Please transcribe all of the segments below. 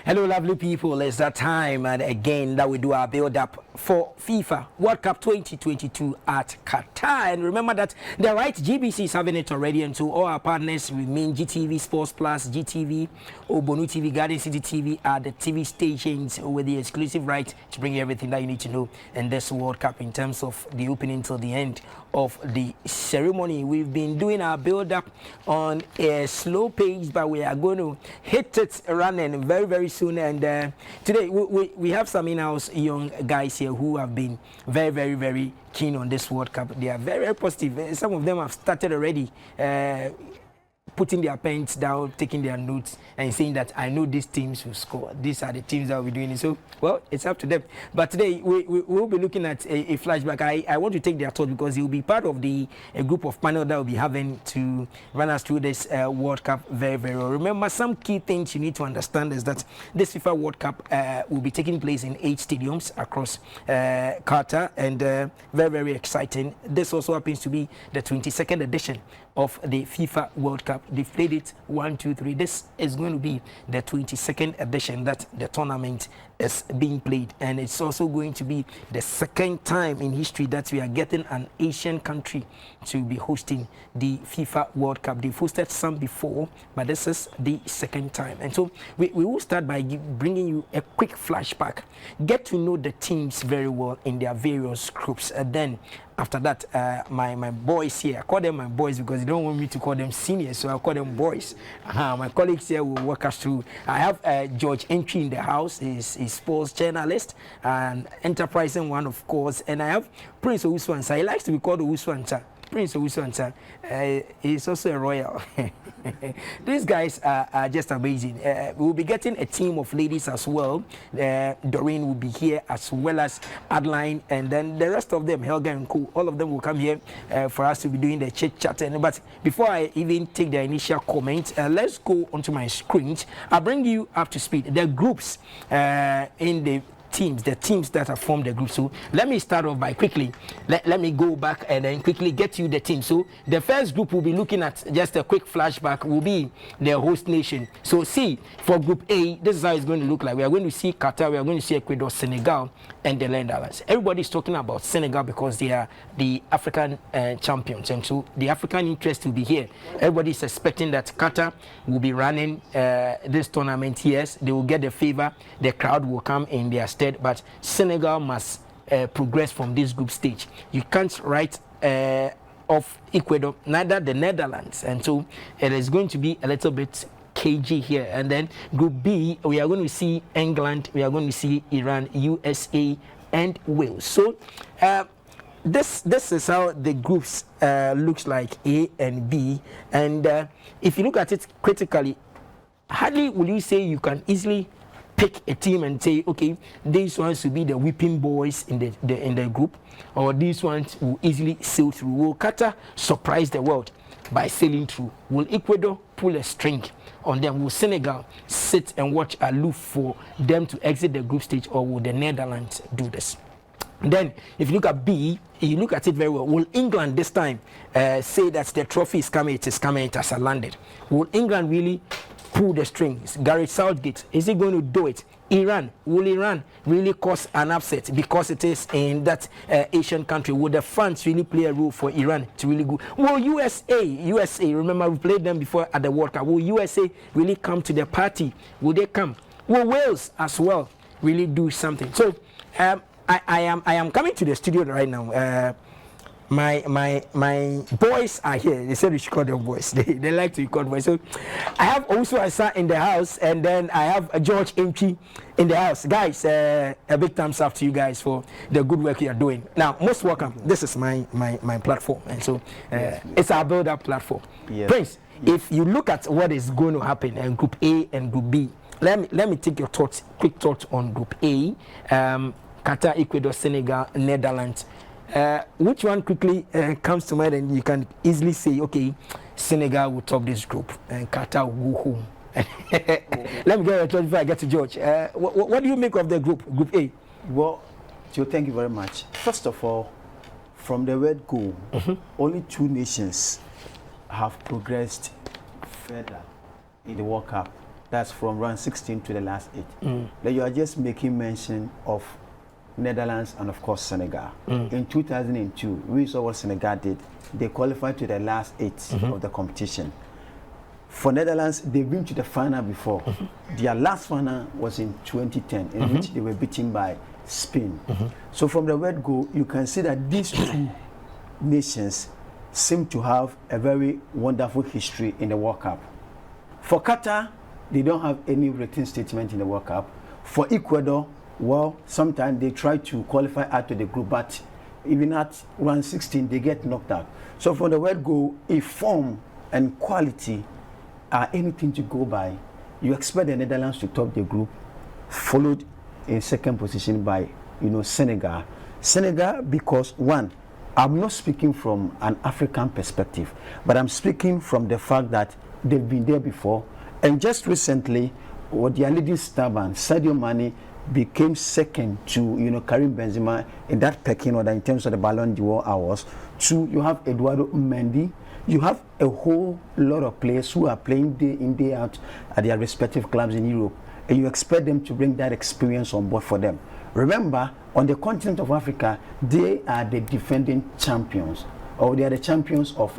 Hello, lovely people. It's that time, and again that we do our build-up for FIFA World Cup 2022 at Qatar. And remember that the right GBC is having it already, and so all our partners remain GTV Sports Plus, GTV, Obonu TV, Garden City TV are the TV stations with the exclusive right to bring you everything that you need to know in this World Cup in terms of the opening till the end of the ceremony. We've been doing our build-up on a slow pace, but we are going to hit it running very soon. And today we have some in-house young guys here who have been very keen on this World Cup. They are very positive. Some of them have started already putting their pens down, taking their notes, and saying that I know these teams will score. These are the teams that will be doing it. So, well, it's up to them. But today, we will be looking at a flashback. I want to take their thought because he will be part of a group of panel that will be having to run us through this World Cup very well. Remember, some key things you need to understand is that this FIFA World Cup will be taking place in 8 stadiums across Qatar, and very exciting. This also happens to be the 22nd edition of the FIFA World Cup. They've played it 1, 2, 3. This is going to be the 22nd edition that the tournament is being played, and it's also going to be the second time in history that we are getting an Asian country to be hosting the FIFA World Cup. They've hosted some before, but this is the second time. And so we will start by bringing you a quick flashback, get to know the teams very well in their various groups, and then after that, my boys here, I call them my boys because they don't want me to call them seniors, so I call them boys. My colleagues here will walk us through. I have George Antwi in the house. He's a sports journalist and enterprising one, of course. And I have Prince Owusu Ansah. He likes to be called Owusu Ansah. Prince Owusu Ansah. He's also a royal. These guys are just amazing. We'll be getting a team of ladies as well. Doreen will be here, as well as Adeline, and then the rest of them, Helga and Co. All of them will come here for us to be doing the chit-chat. But before I even take the initial comment, let's go onto my screen. I'll bring you up to speed. The groups in the teams that have formed the group. So let me start off by quickly, let me go back and then quickly get you the team. So the first group we'll be looking at, just a quick flashback, will be the host nation. So see, for group A, this is how it's going to look like. We are going to see Qatar, we are going to see Ecuador, Senegal, and the Netherlands. Everybody's talking about Senegal because they are the African champions, and so the African interest will be here. Everybody's expecting that Qatar will be running this tournament. Yes, they will get the favor, the crowd will come in their stead, but Senegal must progress from this group stage. You can't write off Ecuador, neither the Netherlands, and so it is going to be a little bit cagey here. And then group B, we are going to see England, we are going to see Iran, USA, and Wales. So this is how the groups looks like, A and B. And if you look at it critically, hardly will you say you can easily pick a team and say, okay, these ones will be the whipping boys in the group, or these ones will easily sail through. Will Qatar surprise the world by sailing through? Will Ecuador pull a string on them? Will Senegal sit and watch aloof for them to exit the group stage, or will the Netherlands do this? Then, if you look at B, you look at it very well. Will England this time say that the trophy is coming, it has landed? Will England really pull the strings? Gareth Southgate, is he going to do it? Iran, will Iran really cause an upset because it is in that Asian country? Will the fans really play a role for Iran to really go? Will USA, remember we played them before at the World Cup, will USA really come to the party? Will they come? Will Wales as well really do something? So I am coming to the studio right now. My boys are here. They said we should call them boys. They like to be called boys. So I have Owusu Ansah in the house, and then I have George Antwi in the house. Guys, a big thumbs up to you guys for the good work you are doing. Now, most welcome. This is my platform, and so it's our build-up platform. Yes. Prince, if you look at what is going to happen in Group A and Group B, let me take your quick thoughts on Group A. Qatar, Ecuador, Senegal, Netherlands. Which one quickly comes to mind, and you can easily say, okay, Senegal will top this group and Qatar will go home? Let me get your thought before I get to George. What do you make of the group A? Well, Joe, thank you very much. First of all, from the word go, only 2 nations have progressed further in the World Cup. That's from round 16 to the last 8. Then you are just making mention of Netherlands and of course Senegal. In 2002, we saw what Senegal did. They qualified to the last 8 of the competition. For Netherlands, they've been to the final before. Their last final was in 2010, in which they were beaten by Spain. So from the word go, you can see that these two nations seem to have a very wonderful history in the World Cup. For Qatar, they don't have any written statement in the World Cup. For Ecuador, well, sometimes they try to qualify out to the group, but even at round 16, they get knocked out. So from the word go, if form and quality are anything to go by, you expect the Netherlands to top the group, followed in second position by, Senegal. Senegal, because one, I'm not speaking from an African perspective, but I'm speaking from the fact that they've been there before. And just recently, what their leading star, Sadio Mane, became second to Karim Benzema in that pecking order in terms of the Ballon d'Or hours. Two, you have Eduardo Mendy. You have a whole lot of players who are playing day in, day out at their respective clubs in Europe, and you expect them to bring that experience on board for them. Remember, on the continent of Africa, they are the defending champions, or they are the champions of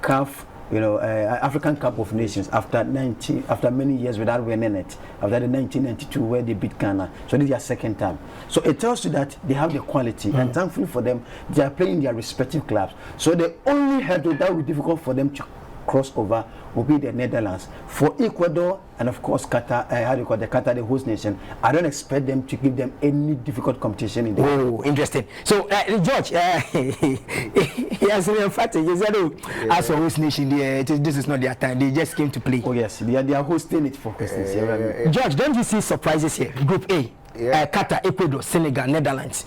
CAF, African Cup of Nations after many years without winning it, after the 1992 where they beat Ghana. So this is their second time. So it tells you that they have the quality, and thankfully for them, they are playing in their respective clubs. So the only hurdle that will be difficult for them to cross over will be the Netherlands. For Ecuador and of course Qatar, Qatar, the host nation, I don't expect them to give them any difficult competition in the Oh, interesting. So George, he has been emphatic. He said, as a host nation, this is not their time. They just came to play. Oh yes, they are hosting it for questions. George, don't you see surprises here? Group A. Qatar, Ecuador, Senegal, Netherlands.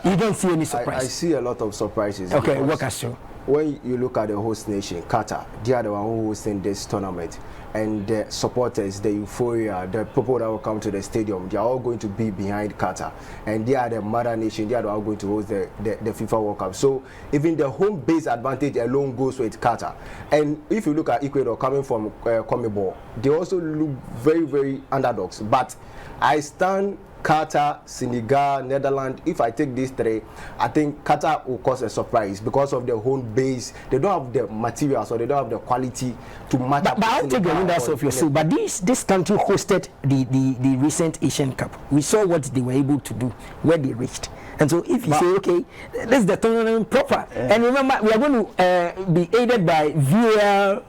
You don't see any surprise? I see a lot of surprises. Okay, walk us through. When you look at the host nation, Qatar, they are the one who hosting this tournament, and the supporters, the euphoria, the people that will come to the stadium, they are all going to be behind Qatar, and they are the mother nation. They are the one going to host the FIFA World Cup. So even the home base advantage alone goes with Qatar. And if you look at Ecuador coming from CONMEBOL, they also look very, very underdogs. But I stand Qatar, Senegal, Netherlands. If I take these three, I think Qatar will cause a surprise because of their home base. They don't have the materials, or they don't have the quality to match. But I'll take the winners of your soul. But this country hosted the recent Asian Cup. We saw what they were able to do, where they reached. And so if you say, okay, this is the tournament proper. And remember, we are going to be aided by VAR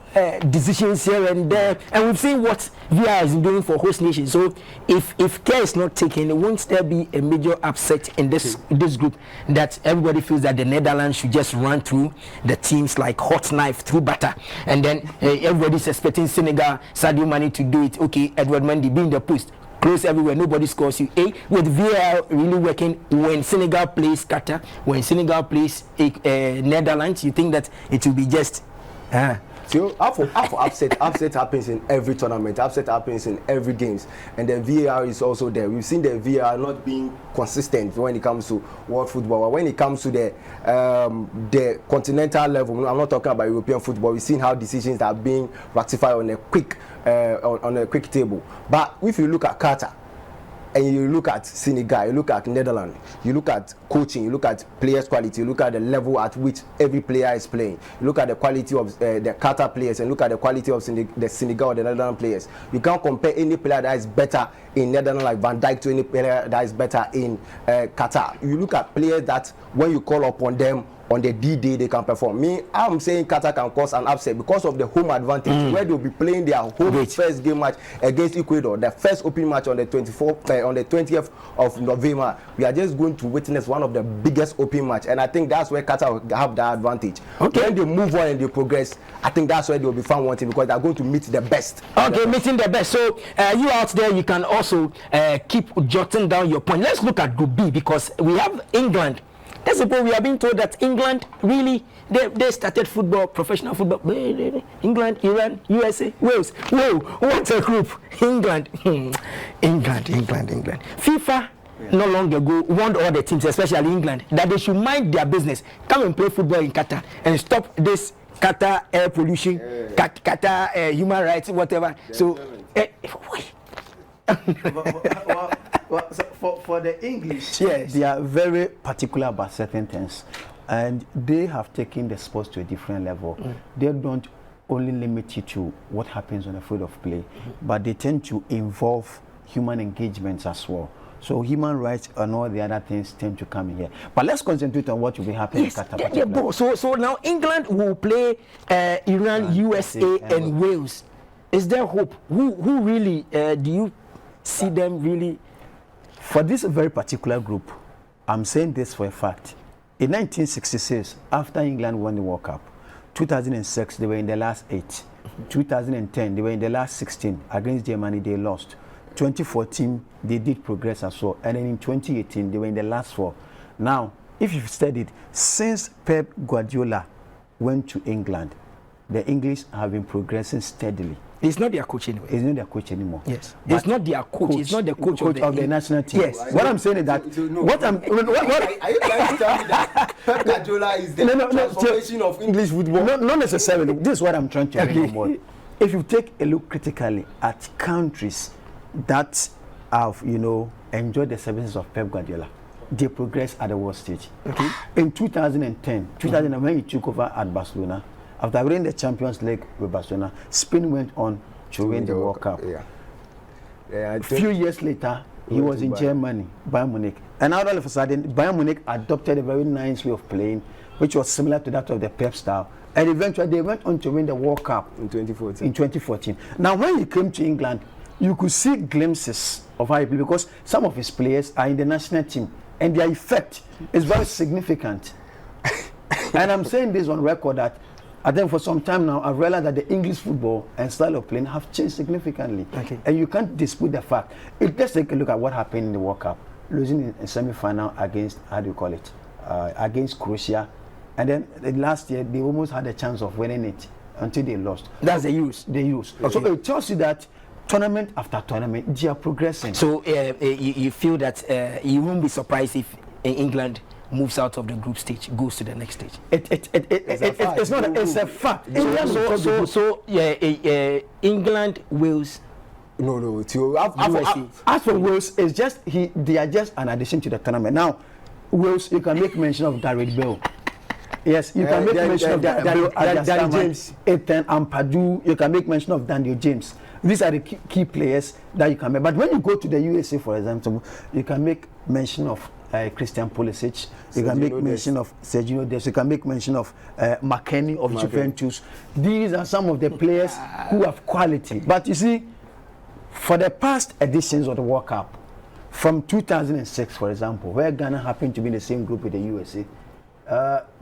decisions here and there. And we've seen what VAR is doing for host nations. So if care is not taken, won't there be a major upset in this group that everybody feels that the Netherlands should just run through the teams like hot knife through butter? And then everybody's expecting Senegal, Sadio Mane to do it. Okay, Edward Mendy being the post. Close everywhere, nobody scores you. With VAR really working when Senegal plays Qatar, when Senegal plays Netherlands, you think that it will be just So upset happens in every tournament. Upset happens in every games, and the VAR is also there. We've seen the VAR not being consistent when it comes to world football. When it comes to the continental level, I'm not talking about European football. We've seen how decisions are being ratified on a quick table. But if you look at Qatar, and you look at Senegal, you look at Netherlands, you look at coaching, you look at players' quality, you look at the level at which every player is playing, you look at the quality of the Qatar players, and look at the quality of the Senegal or the Netherlands players. You can't compare any player that is better in Netherlands like Van Dijk to any player that is better in Qatar. You look at players that when you call upon them on the D-Day they can perform. I'm saying Qatar can cause an upset because of the home advantage, where they'll be playing their home first game match against Ecuador, the first opening match on the 20th of November. We are just going to witness one of the biggest opening match, and I think that's where Qatar will have that advantage. Okay. When they move on and they progress, I think that's where they'll be found wanting, because they're going to meet the best. Okay, meeting the best. So you out there, you can also keep jotting down your point. Let's look at Group B, because we have England. That's the point. We are being told that England really they started football, professional football. England, Iran, USA, Wales. Whoa, what a group! England. FIFA not long ago warned all the teams, especially England, that they should mind their business, come and play football in Qatar, and stop this Qatar air pollution, Qatar human rights, whatever. So For the English, yes, they are very particular about certain things, and they have taken the sports to a different level. They don't only limit you to what happens on the field of play, but they tend to involve human engagements as well. So human rights and all the other things tend to come in here. But let's concentrate on what will be happening in Qatar. So now England will play Iran, USA, and Wales. Is there hope? Who really do you see them really? For this very particular group, I'm saying this for a fact. In 1966, after England won the World Cup, 2006 they were in the last 8. 2010 they were in the last 16. Against Germany they lost. 2014 they did progress as well, and then in 2018 they were in the last 4. Now, if you've studied, since Pep Guardiola went to England, the English have been progressing steadily. It's not their coach anymore. It's not their coach anymore. Yes, it's not their coach. It's not the coach of the national team. Yes. What I'm saying is that Are you what trying to tell me that Pep Guardiola is the transformation of English football? not necessarily. This is what I'm trying to bring about. If you take a look critically at countries that have, enjoyed the services of Pep Guardiola, they progress at the world stage. Okay. In 2010, when he took over at Barcelona, after winning the Champions League with Barcelona, Spain went on to win the World Cup. A few years later, he was in Germany, Bayern Munich. And now all of a sudden, Bayern Munich adopted a very nice way of playing, which was similar to that of the Pep style. And eventually, they went on to win the World Cup in 2014. Now, when he came to England, you could see glimpses of how he played, because some of his players are in the national team, and their effect is very significant. And I'm saying this on record that I think for some time now, I've realized that the English football and style of playing have changed significantly. Okay. And you can't dispute the fact. Let's take a look at what happened in the World Cup. Losing in a semi-final against, against Croatia. And then last year, they almost had a chance of winning it until they lost. That's the use. The use. Okay. So it tells you that tournament after tournament, they are progressing. So you feel that you won't be surprised if England moves out of the group stage, goes to the next stage. It's a fact. England, Wales. No. As for Wales, it's just they are just an addition to the tournament. Now, Wales, you can make mention of Gareth Bale. Yes, you can make mention of Daniel James, Ethan Ampadu. You can make mention of Daniel James. These are the key players that you can make. But when you go to the USA, for example, you can make mention of Christian Pulisic. You can make mention of Sergio Des. You can make mention of McKennie of Juventus. These are some of the players who have quality. But you see, for the past editions of the World Cup, from 2006, for example, where Ghana happened to be in the same group with the USA,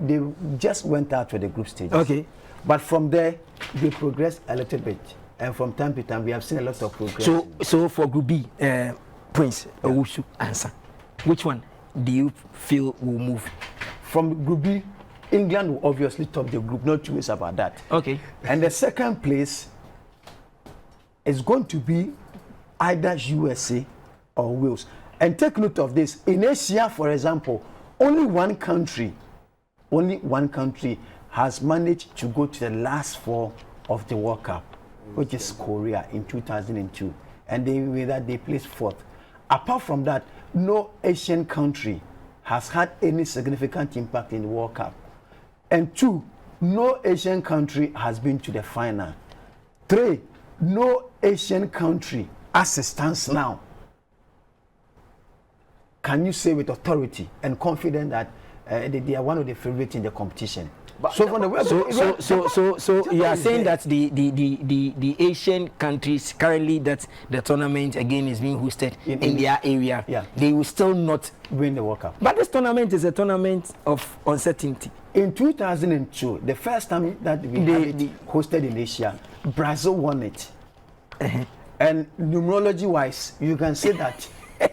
they just went out to the group stage. Okay. But from there, they progressed a little bit. And from time to time, we have seen a lot of progress. So for Group B, Prince Owusu Ansah, which one do you feel will move? From Group B, England will obviously top the group, no two ways about that. Okay. And the second place is going to be either USA or Wales. And take note of this. In Asia, for example, only one country has managed to go to the last 4 of the World Cup, which is Korea in 2002. And they placed 4th. Apart from that, no Asian country has had any significant impact in the World Cup. And 2, no Asian country has been to the final. 3, no Asian country, as it stands now, can you say with authority and confidence that they are one of the favorites in the competition? So you are saying that the Asian countries currently that the tournament again is being hosted in their area, they will still not win the World Cup. But this tournament is a tournament of uncertainty. In 2002, the first time that we had it hosted in Asia, Brazil won it. And numerology-wise, you can say that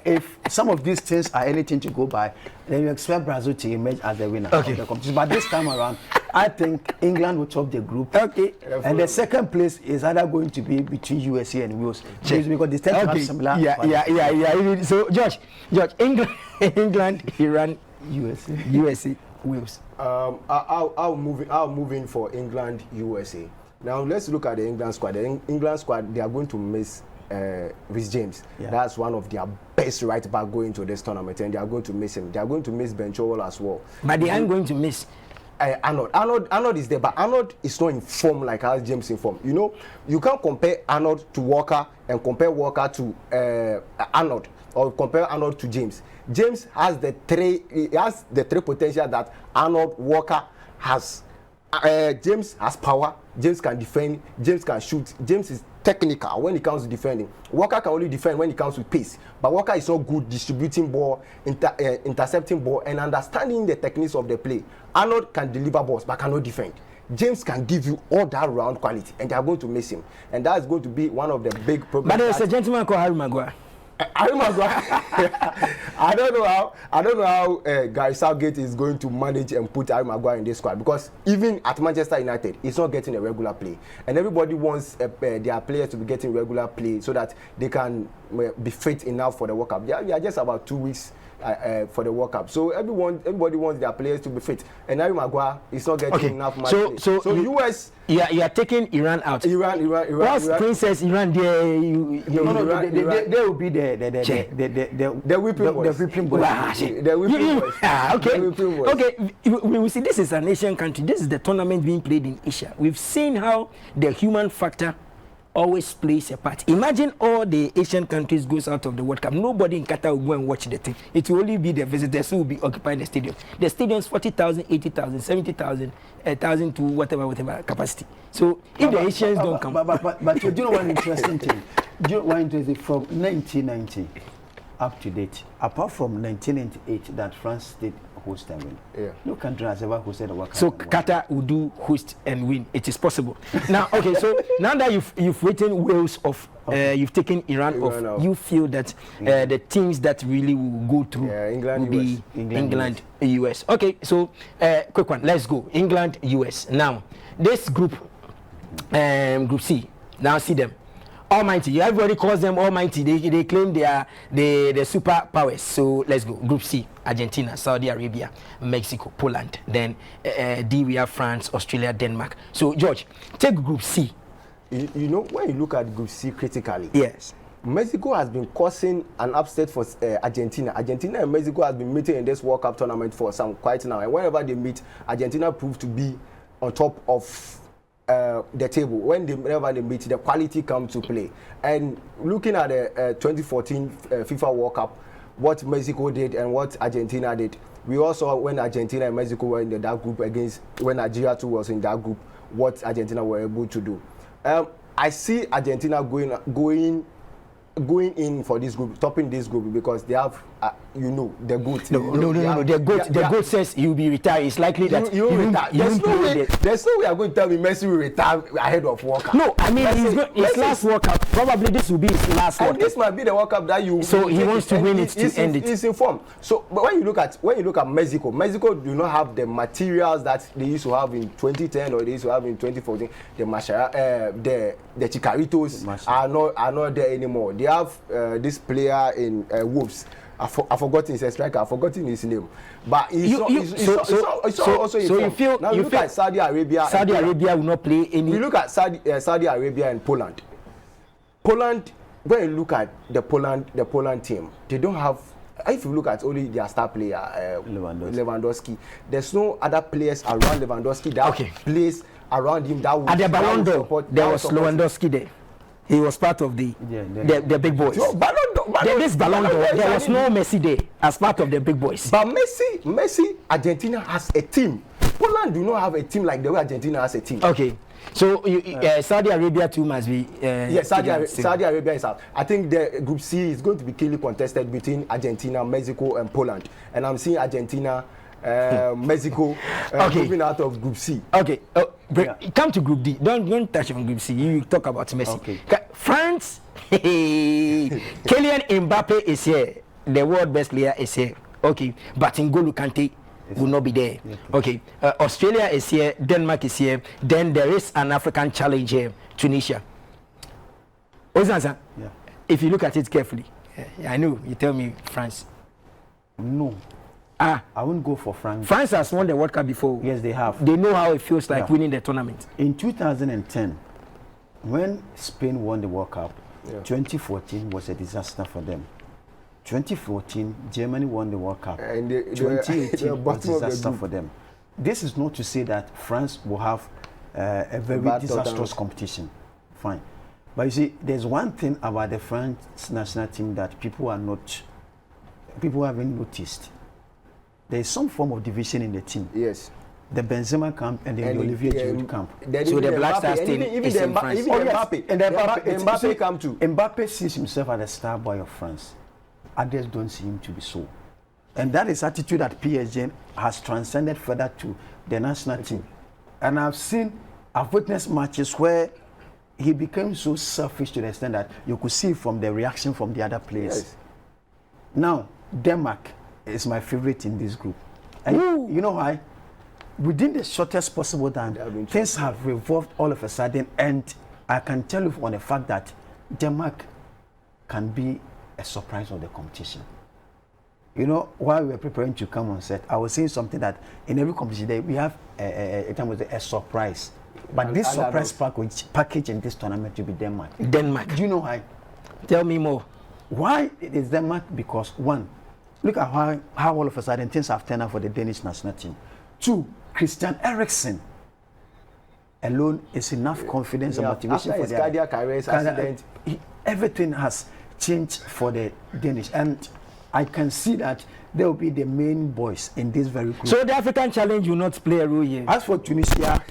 if some of these things are anything to go by, then you expect Brazil to emerge as the winner of the competition. But this time around, I think England will top the group. Okay. And the second place is either going to be between USA and Wales. Because they tend to have similar. Yeah. So, George, England, Iran, USA, Wales. I'll move in for England, USA. Now let's look at the England squad. The England squad, they are going to miss Rhys James. Yeah. That's one of their best right back going to this tournament, and they are going to miss him. They are going to miss Ben Chilwell as well. But they aren't going to miss Arnold is there, but Arnold is not in form like how James in form. You know, you can't compare Arnold to Walker and compare Walker to Arnold, or compare Arnold to James. James has the three potential that Arnold Walker has. James has power. James can defend. James can shoot. James is technical when it comes to defending. Walker can only defend when it comes to pace. But Walker is so good distributing ball, intercepting ball, and understanding the techniques of the play. Arnold can deliver balls but cannot defend. James can give you all that round quality, and they are going to miss him. And that's going to be one of the big problems. But there's a gentleman called Harry Maguire. I don't know how Gary Southgate is going to manage and put Harry Maguire in this squad, because even at Manchester United, he's not getting a regular play, and everybody wants their players to be getting regular play so that they can be fit enough for the World Cup. We are just about 2 weeks for the World Cup, so everybody wants their players to be fit, and Harry Maguire is not getting enough match play. So US. Yeah, you are taking Iran out. Iran. What's Princess Iran there? They will be the whipping boys. Okay. We see this is an Asian country. This is the tournament being played in Asia. We've seen how the human factor always plays a part. Imagine all the Asian countries goes out of the World Cup. Nobody in Qatar will go and watch the thing. It will only be the visitors who will be occupying the stadium. The stadium's 40,000, 80,000, 70,000, 1,000 to whatever capacity. So if the Asians don't come, but do you know one interesting thing? Do you know one interesting from 1990 up to date? Apart from 1998 that France did host and win. No country has ever hosted a World Cup. So Qatar will do host and win. It is possible. Now, okay. So now that you've written Wales off, you've taken Iran off. You feel that the teams that really will go through will be England, US. Okay. So quick one. Let's go. England, US. Now this group, Group C. Now see them. Almighty. Everybody calls them almighty. They claim they are the superpowers. So let's go. Group C: Argentina, Saudi Arabia, Mexico, Poland. Then D, we have France, Australia, Denmark. So George, take Group C. You know, when you look at Group C critically, yes, Mexico has been causing an upset for Argentina. Argentina and Mexico has been meeting in this World Cup tournament for some quite now. And whenever they meet, Argentina proved to be on top of the table. Whenever they meet, the quality comes to play. And looking at the 2014 FIFA World Cup, what Mexico did and what Argentina did, we also, when Argentina and Mexico were in that group against, when Nigeria too was in that group, what Argentina were able to do. I see Argentina going in for this group, topping this group, because they have, the GOAT. No. The GOAT says you'll be retired. It's likely that you retire. There's no way I'm going to tell me Messi will retire ahead of World Cup. No, I mean his last World Cup. Probably this will be his last World Cup. This might be the World Cup that you. So he wants to win it to end it. He's informed. So, but when you look at Mexico do not have the materials that they used to have in 2010 or they used to have in 2014. The Chicaritos are not there anymore. They have this player in Wolves. I've forgotten his striker. I've forgotten his name. But also you feel now you look at Saudi Arabia. Saudi Arabia will not play any. We look at Saudi Arabia and Poland. Poland, when you look at the Poland team, they don't have. If you look at only their star player, Lewandowski, there's no other players around Lewandowski that plays around him that would. At the Ballon d'Or, there was Lewandowski there. He was part of the big boys. So, this Ballon d'Or, there was no Messi there as part of the big boys. But Messi, Argentina has a team. Poland do not have a team like the way Argentina has a team. Okay. So Saudi Arabia too must be. Saudi Arabia is out. I think the Group C is going to be keenly contested between Argentina, Mexico, and Poland. And I'm seeing Argentina, Mexico moving out of Group C. Okay. Come to Group D. Don't touch on Group C. You talk about Messi. Okay. France. Kylian Mbappe is here. The world best player is here. Okay. But N'Golo Kante will not be there. Okay. Australia is here. Denmark is here. Then there is an African challenge here. Tunisia. Ozansa. Yeah. If you look at it carefully, I know you tell me France. No. I won't go for France. France has won the World Cup before. Yes, they have. They know how it feels like winning the tournament. In 2010, when Spain won the World Cup, 2014 was a disaster for them. 2014, Germany won the World Cup. And 2018 was a disaster for them. This is not to say that France will have a very disastrous competition. Fine. But you see, there's one thing about the French national team that people haven't noticed. There is some form of division in the team. Yes. The Benzema camp and the Olivier Giroud camp. So the Black Stars team is in France. Even Mbappe. And Mbappe come too. Mbappe sees himself as the star boy of France. Others don't see him to be so. And that is attitude that PSG has transcended further to the national team. And I've witnessed matches where he became so selfish to the extent that you could see from the reaction from the other players. Yes. Now, Denmark is my favorite in this group. And you know why? Within the shortest possible time, things have revolved all of a sudden, and I can tell you on the fact that Denmark can be a surprise of the competition. You know, while we were preparing to come on set, I was saying something that in every competition we have a surprise. But this surprise package in this tournament will be Denmark. Denmark. Do you know why? Tell me more. Why it is Denmark? Because one, look at how all of a sudden things have turned out for the Danish national team. Two, Christian Eriksen alone is enough confidence and motivation after for his their cardiac arrest accident. Everything has changed for the Danish, and I can see that they will be the main boys in this very group. So the African challenge will not play a role here. As for Tunisia,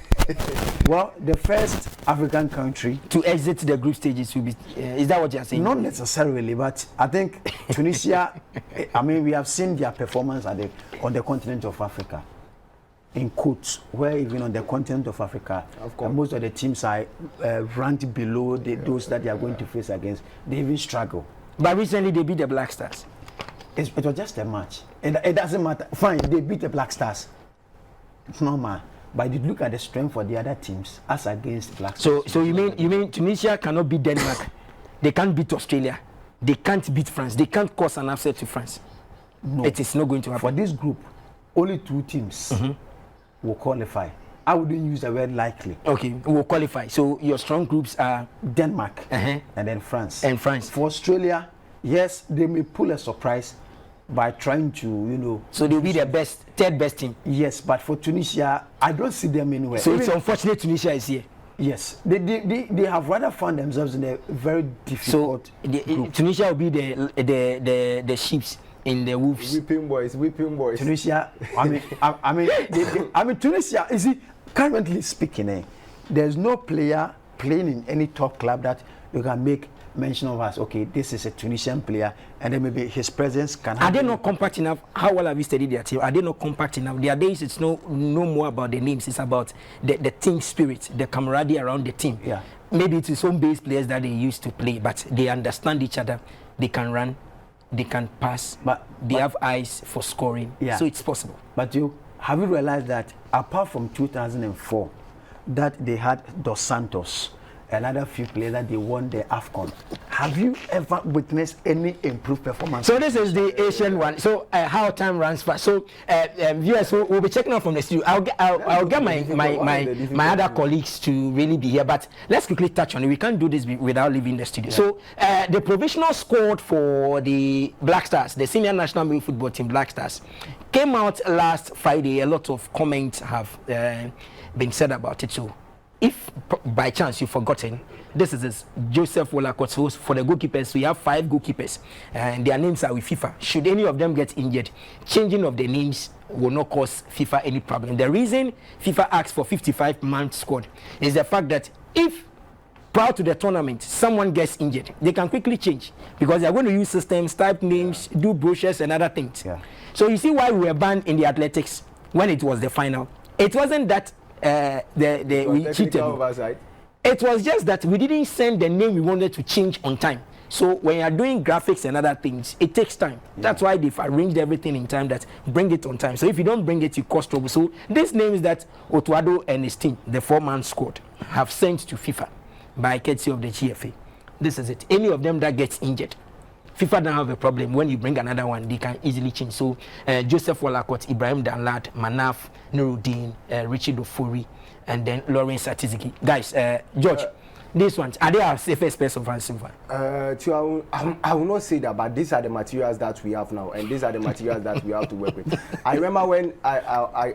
well, the first African country to exit the group stages will be. Is that what you're saying? Not necessarily, but I think Tunisia. I mean, we have seen their performance on the continent of Africa. In quotes, where even on the continent of Africa, most of the teams are ranked below those that they are going to face against. They even struggle. But recently they beat the Black Stars. It was just a match. It doesn't matter. Fine, they beat the Black Stars. It's normal. But you look at the strength for the other teams as against Black Stars. So you mean Tunisia cannot beat Denmark? They can't beat Australia. They can't beat France. They can't cause an upset to France. No. It is not going to happen. For this group, only two teams will qualify. I wouldn't use the word likely. Okay, will qualify. So your strong groups are Denmark and then France. And France. For Australia, yes, they may pull a surprise by trying to, So they'll be the third best team. Yes, but for Tunisia, I don't see them anywhere. So it's unfortunate Tunisia is here. Yes, they have rather found themselves in a very difficult group. Tunisia will be the sheep in the wolves. Whipping boys. Tunisia, I mean, Tunisia, you see, currently speaking, there's no player playing in any top club that you can make mention of as, okay, this is a Tunisian player, and then maybe his presence can happen. Are they not compact enough? How well have you studied their team? Are they not compact enough? Their days, it's no more about the names, it's about the team spirit, the camaraderie around the team. Yeah. Maybe it's home based players that they used to play, but they understand each other, they can run, they can pass, but they have eyes for scoring. Yeah. So it's possible. But have you realized that apart from 2004, that they had Dos Santos, another few players that they won the AFCON. Have you ever witnessed any improved performance? So this is the Asian one. So how time runs fast. So viewers, we'll be checking out from the studio. I'll get my other colleagues to really be here, but let's quickly touch on it. We can't do this without leaving the studio. Yeah. So the provisional squad for the Black Stars, the senior national male football team Black Stars, came out last Friday. A lot of comments have been said about it. So if by chance you've forgotten, this is Joseph Wolakot's host. For the goalkeepers, we have 5 goalkeepers, and their names are with FIFA. Should any of them get injured, changing of the names will not cause FIFA any problem. The reason FIFA asked for 55-man squad is the fact that if prior to the tournament someone gets injured, they can quickly change because they are going to use systems, type names, do brochures and other things. Yeah. So you see why we were banned in the athletics when it was the final. It wasn't that we cheated. Oversight. It was just that we didn't send the name we wanted to change on time. So when you are doing graphics and other things, it takes time. Yeah. That's why they've arranged everything in time that bring it on time. So if you don't bring it, you cause trouble. So this name is that Otuado and his team, the 4-man squad, have sent to FIFA by courtesy of the GFA. This is it. Any of them that gets injured, FIFA don't have a problem. When you bring another one, they can easily change. So Joseph Wolakot, Ibrahim Danlad, Manaf, Nuruddin, Richard Ofori, and then Lawrence Atiziki. Guys, George, These ones, are they our safest person for so far? I will not say that, but these are the materials that we have now, and these are the materials that we have to work with. I remember when I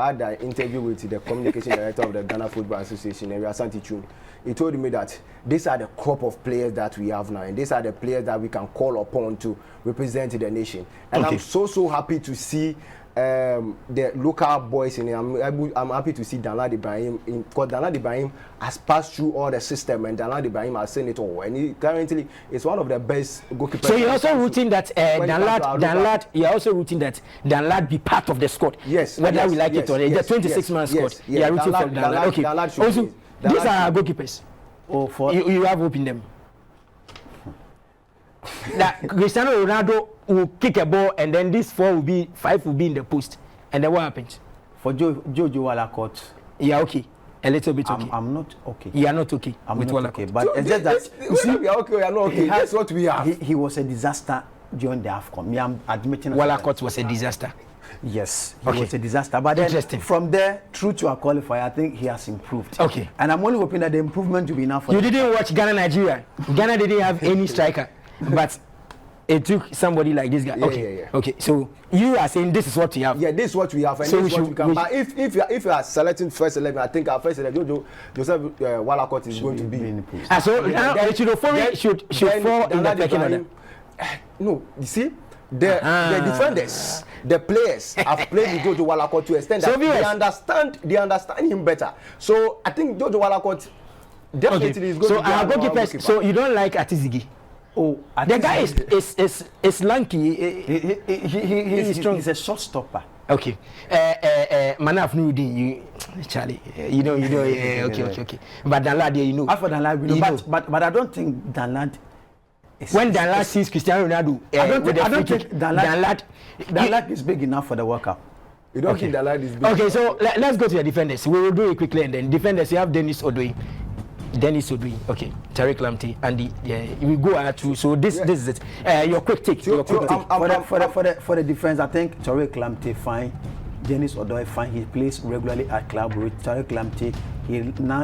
had an interview with the communication director of the Ghana Football Association, Asante. He told me that these are the crop of players that we have now, and these are the players that we can call upon to represent the nation. And I'm so happy to see the local boys in it. I'm happy to see Danlad Ibrahim, because Danlad Ibrahim has passed through all the system, and Danlad Ibrahim has seen it all, and he currently is one of the best goalkeepers. So you're also rooting that Danlad. You're also rooting that Danlad be part of the squad. Yes, whether we like it or not. The 26-man squad. You're rooting for Danlad. Okay. Also, these are goalkeepers. Oh, for you have hope in them. That Cristiano Ronaldo will kick a ball, and then these 5 will be in the post, and then what happens? For Jojo Walacott, yeah, okay, a little bit okay. I'm not okay. You are not okay. I'm with not Walacott. Okay, but it's just that you see, we are okay. We are not okay. That's what we are. He was a disaster during the AFCON. Me, I'm admitting. Walacott was a disaster. Yes, he was a disaster. But then from there, through to our qualifier, I think he has improved. Okay. And I'm only hoping that the improvement will be enough for you. Didn't watch Ghana Nigeria. Ghana didn't have any striker, but it took somebody like this guy. Yeah. Okay. So you are saying this is what we have. Yeah, this is what we have, and so this is what we can. But if you are selecting first 11, I think our first 11, Joseph Walacott is going to be in the post. So now should fall in the pecking order. No, you see. The defenders, the players have played with Jojo Walacott to extend that they understand him better. So I think Jojo Walacott definitely is going to be our goalkeeper. So you don't like Atizigi? Oh, the guy is lanky. He is strong. He's a short stopper. Okay. Manaf Nudin, Charlie. You know. Okay. But Danlad, you know. After Danlad, we know. But I don't think Danlad. When Danlad sees Cristiano Ronaldo, I don't think Danlad is big enough for the World Cup. You don't think Danlad is big? Okay, so let's go to the defenders. We will do it quickly, and then defenders, you have Dennis Odoi. Okay, Tariq Lamptey, and we go out to. So this is it. Your quick take. For the defense, I think Tariq Lamptey fine. Dennis Odoi fine. He plays regularly at club with Tariq Lamptey.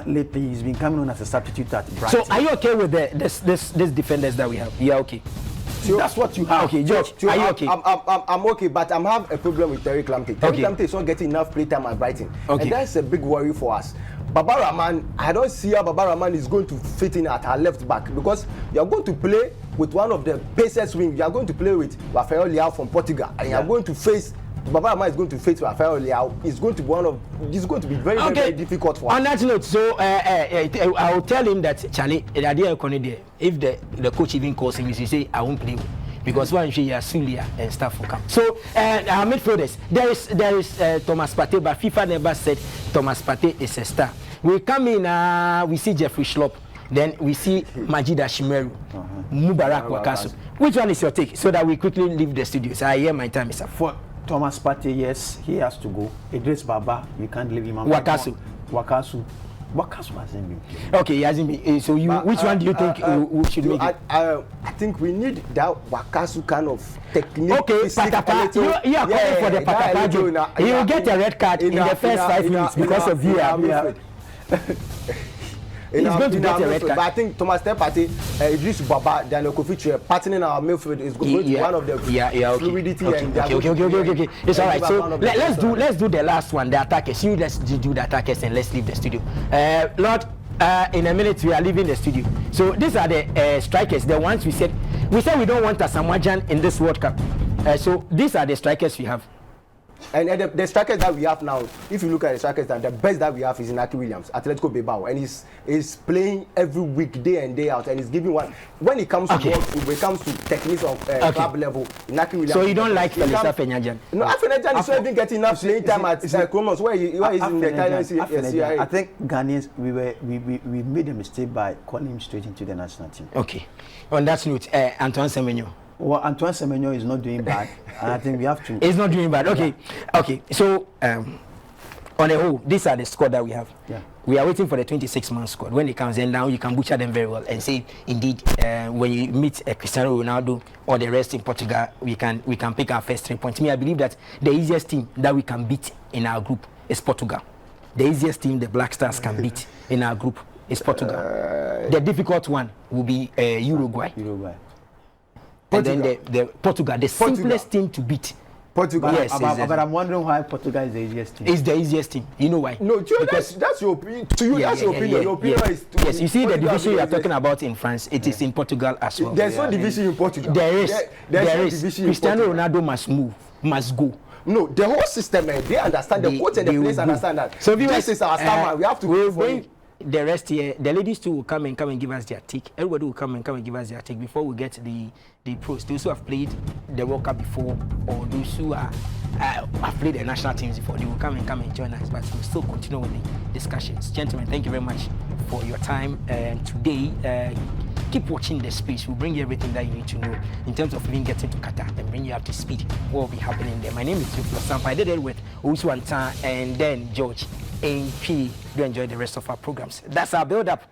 Lately he's been coming on as a substitute at Brighton. So are you okay with this defenders that we have? Yeah, okay. So that's what you have. Okay, George, are you okay? I'm okay, but I have a problem with Tariq Lamptey. Tariq Lamptey is not getting enough play time at Brighton, and that's a big worry for us. Baba Rahman, I don't see how Baba Rahman is going to fit in at our left back, because you are going to play with one of the pacers wing. You are going to play with Rafael Leao from Portugal, and you are going to face. Baba Rahman is going to face Rafael Leao. It's going to be very, very difficult for us. On that note, so I will tell him that Charlie, if the coach even calls him, he say I won't play, because one he has Sulia and stuff will come. So our midfielders, there is Thomas Partey, but FIFA never said Thomas Partey is a star. We come in, we see Jeffrey Schlupp, then we see Majid Ashimeru, Mubarak Wakaso. Which one is your take, so that we quickly leave the studio? So I hear my time is up. For Thomas Partey, yes, he has to go. Idris Baba, you can't leave him. Wakaso hasn't been playing. Okay, he hasn't been. So which one do you think we should make it? I think we need that Wakaso kind of technique. Okay, Patapa. You are calling for the Patapa. He will get a red card in the first 5 minutes because of VAR. He's going to get a red card. But I think Thomas Partey, Idris Baba, Daniel Kofi, partnering our midfield is going to be one of the fluidity. Okay. It's all right. So let's do the last one, the attackers. Let's do the attackers and let's leave the studio. Lord, in a minute we are leaving the studio. So these are the strikers, the ones we said we don't want a Samoajan in this World Cup. So these are the strikers we have. And the strikers that we have now, if you look at the strikers, the best that we have is Inaki Williams, Atletico Bilbao, and he's playing every week, day in, day out, and he's giving one. When it comes to when it comes to techniques of club level, Inaki Williams. So you don't like Felisa Fenyajan? No, Fenyajan is not even getting enough playing time at Cromos, where he's in the Italian. I think Ghanaians, we made a mistake by calling him straight into the national team. Okay. On that note, Antoine Semenyo. Well, Antoine Semenyo is not doing bad, and I think we have to. He's not doing bad. Okay. So, on the whole, these are the squad that we have. Yeah. We are waiting for the 26-man squad. When it comes in, now you can butcher them very well and say, indeed, when you meet Cristiano Ronaldo or the rest in Portugal, we can pick our first 3 points. I believe that the easiest team that we can beat in our group is Portugal. The easiest team the Black Stars can beat in our group It's Portugal. The difficult one will be Uruguay. And then the Portugal, the simplest team to beat. Portugal. Yes, but I'm wondering why Portugal is the easiest team. It's the easiest team. You know why? No, to you, that's your opinion. To you, that's your opinion. Your opinion is. Yes, you see the division you are talking about in France, it is in Portugal as well. There's no division in Portugal. There is. Division Cristiano Ronaldo must go. No, the whole system, they understand. The coach and the players understand that. So this is our star man. We have to go for it. The rest here, the ladies too will come and give us their take. Everybody will come and give us their take before we get the pros. Those who have played the World Cup before, or those who have played the national teams before, they will come and join us. But we'll still continue with the discussions. Gentlemen, thank you very much for your time. And today, keep watching the space. We'll bring you everything that you need to know in terms of even getting to Qatar and bring you up to speed. What will be happening there? My name is FIFA World Cup. I did it with Owusu Ansah and then George. Antwi. Do enjoy the rest of our programs. That's our build-up.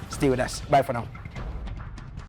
Stay with us. Bye for now.